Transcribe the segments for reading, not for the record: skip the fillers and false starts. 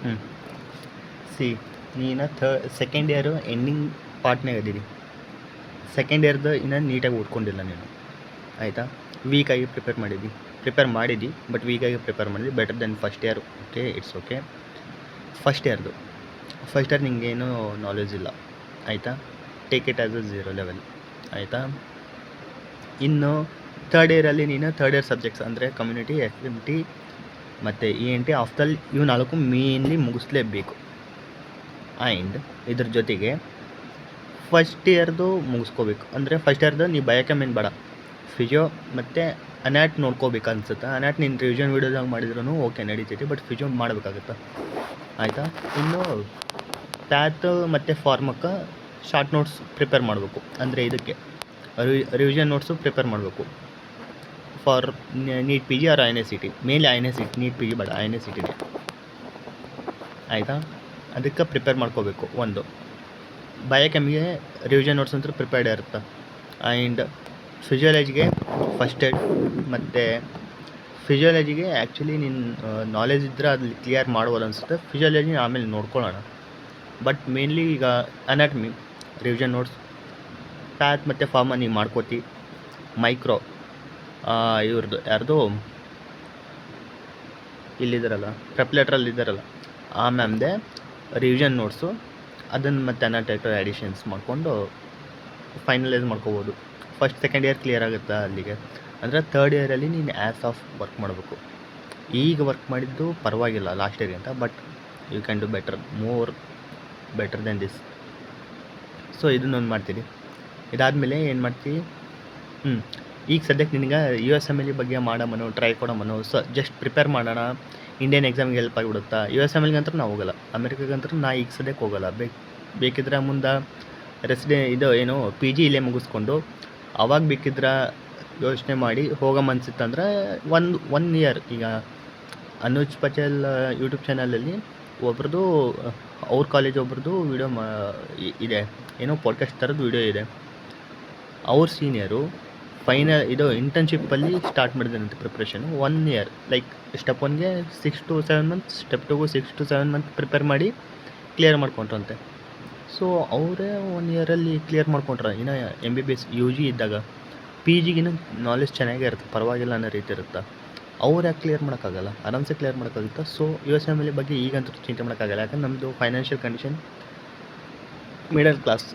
ಹ್ಞೂ ಸಿ ನೀನು second year ending ಪಾರ್ಟ್ನಾಗ ಅದೀರಿ. ಸೆಕೆಂಡ್ ಇಯರ್ದು ಇನ್ನೂ ನೀಟಾಗಿ ಓದ್ಕೊಂಡಿಲ್ಲ ನೀನು, ಆಯಿತಾ. ವೀಕಾಗಿ ಪ್ರಿಪೇರ್ ಮಾಡಿದ್ದಿ ಬಟ್ ವೀಕಾಗಿ ಪ್ರಿಪೇರ್ ಮಾಡಿದ್ವಿ. Better then first year. Okay, it's okay. First year ನಿಂಗೇನು ನಾಲೆಜ್ ಇಲ್ಲ, ಆಯಿತಾ. Take it as a 0 level, ಆಯಿತಾ. ಇನ್ನು ಥರ್ಡ್ ಇಯರಲ್ಲಿ ನೀನು ಥರ್ಡ್ ಇಯರ್ ಸಬ್ಜೆಕ್ಟ್ಸ್ ಅಂದರೆ ಕಮ್ಯುನಿಟಿ, FMT ಮತ್ತು ENT, ಆಫ್ಟಲ್ ಇವು 4 ಮೇನ್ಲಿ ಮುಗಿಸ್ಲೇಬೇಕು. ಆ್ಯಂಡ್ ಇದ್ರ ಜೊತೆಗೆ ಫಸ್ಟ್ ಇಯರ್ದು ಮುಗಿಸ್ಕೋಬೇಕು. ಅಂದರೆ ಫಸ್ಟ್ ಇಯರ್ದು ನೀವು ಬಯೋಕೆಮ್ ಏನು ಬೇಡ, ಫಿಸಿಯೋ ಮತ್ತು ಅನ್ಯಾಟ್ ನೋಡ್ಕೋಬೇಕು ಅನ್ಸುತ್ತೆ. ಅನ್ಯಾಟ್ ನೀನು ರಿವಿಷನ್ ವೀಡಿಯೋದಾಗ ಮಾಡಿದ್ರೂ ಓಕೆ ನಡೀತೈತಿ, ಬಟ್ ಫಿಸಿಯೋ ಮಾಡಬೇಕಾಗುತ್ತೆ, ಆಯಿತಾ. ಇನ್ನು ಪ್ಯಾತ್ ಮತ್ತು ಫಾರ್ಮಕ್ಕೆ ಶಾರ್ಟ್ ನೋಟ್ಸ್ ಪ್ರಿಪೇರ್ ಮಾಡಬೇಕು. ಅಂದರೆ ಇದಕ್ಕೆ ರಿವಿಷನ್ ನೋಟ್ಸು ಪ್ರಿಪೇರ್ ಮಾಡಬೇಕು for NEET PG or INA-CT. Mainly INA-CT, NEET PG ಬೇಡ, INA-CTನೇ, ಆಯಿತಾ. ಅದಕ್ಕೆ ಪ್ರಿಪೇರ್ ಮಾಡ್ಕೋಬೇಕು. ಒಂದು ಬಯೋಕೆಮ್ಗೆ ರಿವಿಷನ್ ನೋಟ್ಸ್ ಅಂತ ಪ್ರಿಪೇರ್ಡ್ ಇರುತ್ತೆ. ಆ್ಯಂಡ್ ಫಿಸಿಯಾಲಜಿಗೆ ಫಸ್ಟ್ ಏಡ್ ಮತ್ತು ಫಿಸಿಯಾಲಜಿಗೆ ಆ್ಯಕ್ಚುಲಿ ನಿನ್ನ ನಾಲೆಜ್ ಇದ್ದರೆ ಅಲ್ಲಿ ಕ್ಲಿಯರ್ ಮಾಡ್ಬೋದು ಅನಿಸುತ್ತೆ. ಫಿಸಿಯಾಲಜಿ ಆಮೇಲೆ ನೋಡ್ಕೊಳ್ಳೋಣ. ಬಟ್ ಮೇನ್ಲಿ ಈಗ ಅನಾಟಮಿ ರಿವಿಷನ್ ನೋಟ್ಸ್, ಪ್ಯಾತ್ ಮತ್ತು ಫಾರ್ಮ ನೀವು ಮಾಡ್ಕೋತಿ. ಮೈಕ್ರೋ ಇವ್ರದ್ದು ಯಾರ್ದು ಇಲ್ಲಿದ್ದಾರಲ್ಲ ಪ್ರೆಪ್ಲೇಟ್ರಲ್ಲಿ ಇದ್ದಾರಲ್ಲ ಆ ಮ್ಯಾಮ್ದೆ ರಿವಿಷನ್ ನೋಟ್ಸು, ಅದನ್ನು ಮತ್ತು ಅನಾಟೇಟೋ ಆ್ಯಡಿಷನ್ಸ್ ಮಾಡಿಕೊಂಡು ಫೈನಲೈಸ್ ಮಾಡ್ಕೋಬೋದು. ಫಸ್ಟ್ ಸೆಕೆಂಡ್ ಇಯರ್ ಕ್ಲಿಯರ್ ಆಗುತ್ತೆ ಅಲ್ಲಿಗೆ. ಅಂದರೆ ಥರ್ಡ್ ಇಯರಲ್ಲಿ ನೀನು ಆ್ಯಸ್ ಆಫ್ ವರ್ಕ್ ಮಾಡಬೇಕು. ಈಗ ವರ್ಕ್ ಮಾಡಿದ್ದು ಪರವಾಗಿಲ್ಲ ಲಾಸ್ಟ್ ಇಯರ್ಗಿಂತ, but you can do better than this. So ಇದನ್ನೊಂದು ಮಾಡ್ತೀರಿ. ಇದಾದಮೇಲೆ ಏನು ಮಾಡ್ತೀವಿ, ಈಗ ಸದ್ಯಕ್ಕೆ ನಿನಗೆ USMLE ಬಗ್ಗೆ ಮಾಡಮನು, ಟ್ರೈ ಕೊಡಮನು. ಜಸ್ಟ್ ಪ್ರಿಪೇರ್ ಮಾಡೋಣ, ಇಂಡಿಯನ್ ಎಕ್ಸಾಮ್ಗೆ ಹೆಲ್ಪ್ ಆಗಿಬಿಡುತ್ತಾ. USMLE ಅಂತೂ ನಾವು ಹೋಗಲ್ಲ, ಅಮೆರಿಕಾಗಂತೂ ನಾ ಈಗ ಸದ್ಯಕ್ಕೆ ಹೋಗಲ್ಲ. ಬೇಕಿದ್ರೆ ಮುಂದೆ ಇದು ಏನು PG ಇಲ್ಲೇ ಮುಗಿಸ್ಕೊಂಡು ಅವಾಗ ಬೇಕಿದ್ರೆ ಯೋಚನೆ ಮಾಡಿ ಹೋಗಮನ್ಸಿತ್ತಂದ್ರೆ ಒನ್ ಇಯರ್. ಈಗ ಅನುಜ್ ಪಟೇಲ್ ಯೂಟ್ಯೂಬ್ ಚಾನಲಲ್ಲಿ ಒಬ್ರದ್ದು, ಅವ್ರ ಕಾಲೇಜ್ ಒಬ್ರದ್ದು ವೀಡಿಯೋ ಇದೆ, ಏನೋ ಪಾಡ್ಕಾಸ್ಟ್ ಥರದ್ದು ವೀಡಿಯೋ ಇದೆ. ಅವ್ರ ಸೀನಿಯರು ಇದು ಇಂಟರ್ನ್ಶಿಪ್ಪಲ್ಲಿ ಸ್ಟಾರ್ಟ್ ಮಾಡಿದಂತೆ ಪ್ರಿಪ್ರೇಷನು. 1 ಇಯರ್ ಲೈಕ್ ಸ್ಟೆಪ್ 1ಗೆ 6 to 7 ಮಂತ್ಸ್, ಸ್ಟೆಪ್ 2ಗೂ 6 to 7 ಮಂತ್ ಪ್ರಿಪೇರ್ ಮಾಡಿ ಕ್ಲಿಯರ್ ಮಾಡ್ಕೊಂಡ್ರಂತೆ. ಸೊ ಅವರೇ 1 ಇಯರಲ್ಲಿ ಕ್ಲಿಯರ್ ಮಾಡ್ಕೊಂಡ್ರೆ. ಇನ್ನು MBBS UG ಇದ್ದಾಗ PGಗಿನ ನಾಲೆಜ್ ಚೆನ್ನಾಗೇ ಇರುತ್ತೆ, ಪರವಾಗಿಲ್ಲ ಅನ್ನೋ ರೀತಿ ಇರುತ್ತೆ. ಅವ್ರು ಯಾಕೆ ಕ್ಲಿಯರ್ ಮಾಡೋಕ್ಕಾಗಲ್ಲ? ಆರಾಮ್ಸೆ ಕ್ಲಿಯರ್ ಮಾಡೋಕ್ಕಾಗುತ್ತೆ. ಸೊ USMLE ಬಗ್ಗೆ ಈಗಂತೂ ಚಿಂತೆ ಮಾಡೋಕ್ಕಾಗಲ್ಲ, ಯಾಕಂದ್ರೆ ನಮ್ಮದು ಫೈನಾನ್ಷಿಯಲ್ ಕಂಡೀಷನ್ ಮಿಡಲ್ ಕ್ಲಾಸ್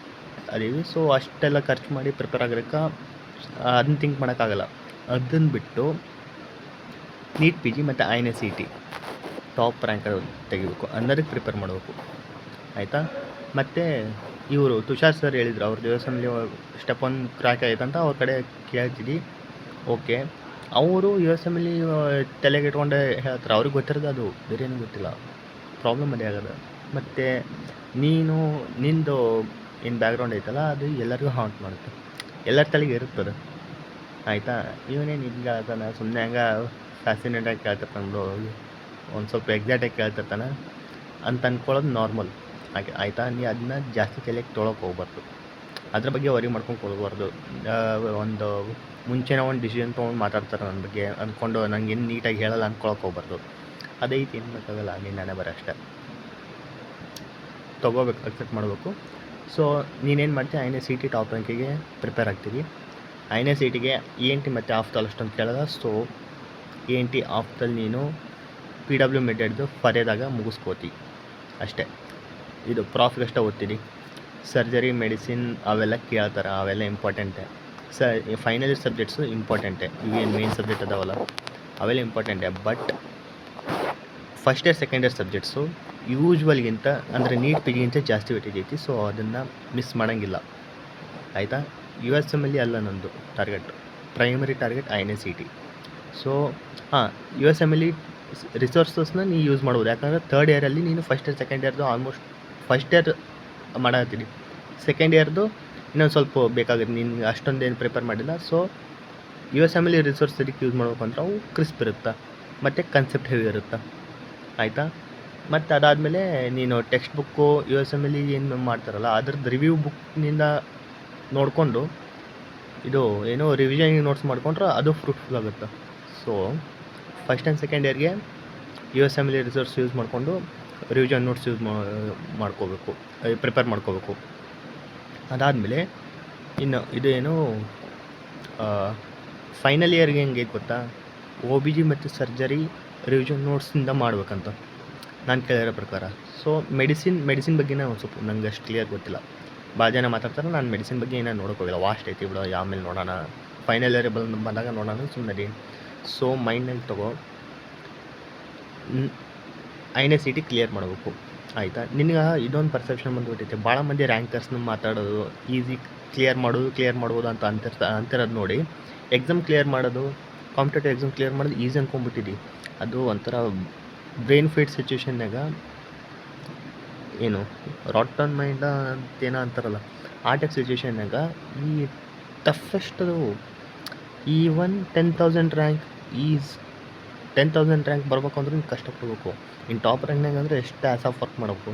ಅದೀವಿ. ಸೊ ಅಷ್ಟೆಲ್ಲ ಖರ್ಚು ಮಾಡಿ ಪ್ರಿಪೇರ್ ಆಗೋಕ್ಕೆ ಅದನ್ನ ಥಿಂಕ್ ಮಾಡೋಕ್ಕಾಗಲ್ಲ. ಅದನ್ನು ಬಿಟ್ಟು ನೀಟ್ PG ಮತ್ತು INA-CT ಟಾಪ್ ರ್ಯಾಂಕ್ ತೆಗಿಬೇಕು, ಅನ್ನೋದಕ್ಕೆ ಪ್ರಿಪೇರ್ ಮಾಡಬೇಕು, ಆಯಿತಾ. ಮತ್ತು ಇವರು ತುಷಾರ್ ಸರ್ ಹೇಳಿದ್ರು, ಅವ್ರದ್ದು USMLE ಸ್ಟೆಪ್ 1 ಕ್ರ್ಯಾಕ್ ಆಯ್ತಂತ ಅವ್ರ ಕಡೆ ಕೇಳ್ತಿದ್ದಿ. ಓಕೆ, ಅವರು USMLE ತಲೆಗೆ ಇಟ್ಕೊಂಡೆ ಹೇಳ್ತಾರೆ, ಅವ್ರಿಗೆ ಗೊತ್ತಿರೋದು ಅದು, ಬೇರೆ ಏನೂ ಗೊತ್ತಿಲ್ಲ. ಪ್ರಾಬ್ಲಮ್ ಅದೇ ಆಗೋದು. ಮತ್ತು ನಿಂದು ಏನು ಬ್ಯಾಕ್ಗ್ರೌಂಡ್ ಐತಲ್ಲ, ಅದು ಎಲ್ಲರಿಗೂ ಹಾಂಟ್ ಮಾಡುತ್ತೆ, ಎಲ್ಲರ ತಲೆಗೆ ಇರುತ್ತದೆ, ಆಯಿತಾ. ಇವನೇನು ಹಿಂಗೆ ಹೇಳ್ತಾನೆ, ಸುಮ್ಮನೆ ಹಂಗೆ ಫ್ಯಾಸಿನೇಟಾಗಿ ಕೇಳ್ತಿರ್ತಾನೆ, ಒಂದು ಸ್ವಲ್ಪ ಎಕ್ಸಾಕ್ಟಾಗಿ ಕೇಳ್ತಿರ್ತಾನೆ ಅಂತ ಅಂದ್ಕೊಳ್ಳೋದು ನಾರ್ಮಲ್ ಹಾಗೆ, ಆಯಿತಾ. ನೀ ಅದನ್ನ ಜಾಸ್ತಿ ತಲೆಗೆ ತೊಳಕ್ಕೆ ಹೋಗ್ಬಾರ್ದು, ಅದ್ರ ಬಗ್ಗೆ ವರಿ ಮಾಡ್ಕೊಂಡು ಹೋಗ್ಬಾರ್ದು. ಒಂದು ಮುಂಚೆನೇ ಒಂದು ಡಿಸಿಷನ್ ತೊಗೊಂಡು ಮಾತಾಡ್ತಾರೆ ನನ್ನ ಬಗ್ಗೆ ಅಂದ್ಕೊಂಡು ನಂಗೆ ಏನು ನೀಟಾಗಿ ಹೇಳಲ್ಲ ಅಂದ್ಕೊಳಕ್ಕೆ ಹೋಗ್ಬಾರ್ದು. ಅದೈತಿ, ಏನು ಬೇಕಾಗಲ್ಲ, ನೀನು ನಾನೇ ಬರೋ ಅಷ್ಟೇ. ತೊಗೋಬೇಕು, ಅಕ್ಸೆಪ್ಟ್ ಮಾಡಬೇಕು. ಸೊ ನೀನೇನು ಮಾಡ್ತೀಯ, INA-CT ಟಾಪ್ ರ್ಯಾಂಕಿಗೆ ಪ್ರಿಪೇರ್ ಆಗ್ತೀವಿ. INA-CTಗೆ ENT ಮತ್ತು ಆಫ್ಟಲ್ ಅಷ್ಟೊಂದು ಕೇಳಲ್ಲ. ಸೊ ENT ಆಫ್ಟಲ್ ನೀನು PW ಮಿಡ್ಡೆಡ್ದು ಫರ್ಯದಾಗ ಮುಗಿಸ್ಕೋತಿ ಅಷ್ಟೇ. ಇದು ಪ್ರಾಫಿಗಷ್ಟೇ ಓದ್ತೀರಿ. ಸರ್ಜರಿ, ಮೆಡಿಸಿನ್ ಅವೆಲ್ಲ ಕೇಳ್ತಾರೆ, ಅವೆಲ್ಲ ಇಂಪಾರ್ಟೆಂಟೇ. ಫೈನಲ್ ಇಯರ್ ಸಬ್ಜೆಕ್ಟ್ಸು ಇಂಪಾರ್ಟೆಂಟೇ. ಇವೇನು ಮೇನ್ ಸಬ್ಜೆಕ್ಟ್ ಅದಾವಲ್ಲ ಅವೆಲ್ಲ ಇಂಪಾರ್ಟೆಂಟೇ. But first year second year subjects ಯೂಶ್ವಲ್ಗಿಂತ ಅಂದರೆ ನೀಟ್ PGಗಿಂತ ಜಾಸ್ತಿ ವೇಟೇಜ್ ಐತಿ. ಸೊ ಅದನ್ನು ಮಿಸ್ ಮಾಡೋಂಗಿಲ್ಲ, ಆಯಿತಾ. USMLE ಅಲ್ಲ ನಂದು target, primary target INA-CT. So USMLE ರಿಸೋರ್ಸಸ್ನ ನೀವು ಯೂಸ್ ಮಾಡ್ಬೋದು, ಯಾಕಂದರೆ ಥರ್ಡ್ ಇಯರಲ್ಲಿ ನೀನು ಫಸ್ಟ್ ಇಯರ್ ಸೆಕೆಂಡ್ ಇಯರ್ದು ಆಲ್ಮೋಸ್ಟ್ ಫಸ್ಟ್ ಇಯರ್ ಮಾಡತ್ತೀನಿ, ಸೆಕೆಂಡ್ ಇಯರ್ದು ಇನ್ನೊಂದು ಸ್ವಲ್ಪ ಬೇಕಾಗುತ್ತೆ, ನಿನ್ಗೆ ಅಷ್ಟೊಂದೇನು ಪ್ರಿಪೇರ್ ಮಾಡಿಲ್ಲ. ಸೊ USMLE ರಿಸೋರ್ಸ್ ಅದಕ್ಕೆ ಯೂಸ್ ಮಾಡ್ಬೇಕು ಅಂದ್ರೆ ಅವು ಕ್ರಿಸ್ಪ್ ಇರುತ್ತೆ ಮತ್ತು ಕನ್ಸೆಪ್ಟ್ ಹೆವಿ ಇರುತ್ತೆ, ಆಯಿತಾ. ಮತ್ತು ಅದಾದಮೇಲೆ ನೀನು ಟೆಕ್ಸ್ಟ್ ಬುಕ್ಕು USMLE ಏನು ಮಾಡ್ತಾರಲ್ಲ ಅದ್ರದ್ದು ರಿವ್ಯೂ ಬುಕ್ನಿಂದ ನೋಡಿಕೊಂಡು ಇದು ಏನೋ ರಿವಿಷನ್ ನೋಟ್ಸ್ ಮಾಡ್ಕೊಂಡ್ರೆ ಅದು ಫ್ರೂಟ್ಫುಲ್ ಆಗುತ್ತೆ. ಸೊ ಫಸ್ಟ್ ಆ್ಯಂಡ್ ಸೆಕೆಂಡ್ ಇಯರ್ಗೆ USMLE ರಿಸೋರ್ಸ್ ಯೂಸ್ ಮಾಡಿಕೊಂಡು ರಿವಿಷನ್ ನೋಟ್ಸ್ ಯೂಸ್ ಮಾಡ್ಕೋಬೇಕು, ಪ್ರಿಪೇರ್ ಮಾಡ್ಕೋಬೇಕು. ಅದಾದಮೇಲೆ ಇನ್ನು ಇದೇನು ಫೈನಲ್ ಇಯರ್ಗೆ ಹೆಂಗೆ ಗೊತ್ತಾ, ಒ ಬಿ ಜಿ ಮತ್ತು ಸರ್ಜರಿ ರಿವಿಷನ್ ನೋಟ್ಸಿಂದ ಮಾಡ್ಬೇಕಂತ ನಾನು ಕೇಳಿರೋ ಪ್ರಕಾರ. ಸೊ ಮೆಡಿಸಿನ್ ಬಗ್ಗೆನೇ ಒಂದು ಸ್ವಲ್ಪ ನಂಗೆ ಅಷ್ಟು ಕ್ಲಿಯರ್ ಗೊತ್ತಿಲ್ಲ. ಭಾಳ ಜನ ಮಾತಾಡ್ತಾರೆ, ನಾನು ಮೆಡಿಸಿನ್ ಬಗ್ಗೆ ಏನೋ ನೋಡೋಕೆ ಹೋಗಿಲ್ಲ, ವಾಸ್ಟ್ ಐತಿ ಬಿಡೋ, ಆಮೇಲೆ ನೋಡೋಣ, ಫೈನಲ್ ಇಯರ್ ಬಂದಾಗ ನೋಡೋಣ ಸುಮ್ಮನೆ. ಸೊ ಮೈಂಡ್ನಲ್ಲಿ ತಗೋ, ಐನೇ ಸಿ ಟಿ ಕ್ಲಿಯರ್ ಮಾಡಬೇಕು, ಆಯಿತಾ. ನಿನಗೆ ಇದೊಂದು ಪರ್ಸೆಪ್ಷನ್ ಬಂದುಬಿಟ್ಟೈತೆ, ಭಾಳ ಮಂದಿ ರ್ಯಾಂಕರ್ಸ್ನ ಮಾತಾಡೋದು ಈಸಿ ಕ್ಲಿಯರ್ ಮಾಡ್ಬೋದು ಅಂತ ಅಂತಿರೋದು ನೋಡಿ, ಎಕ್ಸಾಮ್ ಕ್ಲಿಯರ್ ಮಾಡೋದು, ಕಾಂಪಿಟೇಟಿವ್ ಎಕ್ಸಾಮ್ ಕ್ಲಿಯರ್ ಮಾಡೋದು ಈಸಿ ಅಂದ್ಕೊಂಡ್ಬಿಟ್ಟಿದ್ದಿ. ಅದು ಒಂಥರ ಬ್ರೈನ್ ಫಿಟ್ ಸಿಚುವೇಶನ್ನಾಗ ಏನು ರಾಟನ್ ಮೈಂಡ ಅಂತೇನೋ ಅಂತಾರಲ್ಲ, ಆ ಟೈಪ್ ಸಿಚುವೇಶನ್ನಾಗ ಈ ಟಫೆಸ್ಟು ಈವನ್ 10,000 ರ್ಯಾಂಕ್ 10,000 ರ್ಯಾಂಕ್ ಬರ್ಬೇಕು ಅಂದ್ರೆ ನೀನು ಕಷ್ಟಪಡಬೇಕು. ಇನ್ನು ಟಾಪ್ ರ್ಯಾಂಕ್ನಾಗ ಅಂದರೆ ಎಷ್ಟು ಆ್ಯಸ್ ಆಫ್ ವರ್ಕ್ ಮಾಡಬೇಕು.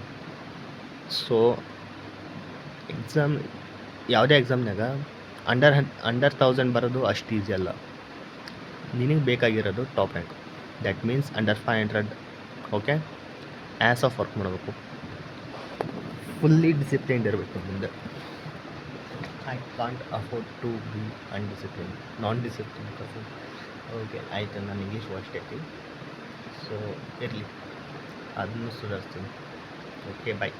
ಸೊ ಯಾವುದೇ ಎಕ್ಸಾಮ್ನಾಗ ಅಂಡರ್ 1,000 ಬರೋದು ಅಷ್ಟು ಈಸಿ ಅಲ್ಲ. ನಿನಗೆ ಬೇಕಾಗಿರೋದು top rank, that means under 500. Okay, ass off work ಮಾಡಬೇಕು, ಫುಲ್ಲಿ ಡಿಸಿಪ್ಲಿನ್ಡ್ ಇರಬೇಕು ಮುಂದೆ. I can't afford to be undiscipline, non discipline person. Okay ಆಯಿತು, ನಾನು ಇಂಗ್ಲೀಷ್ ವರ್ಸ್ಟ್ ಐತಿ, ಸೊ ಇರಲಿ, ಅದನ್ನು ಸುಧಾರಿಸ್ತೀನಿ. ಓಕೆ, ಬಾಯ್.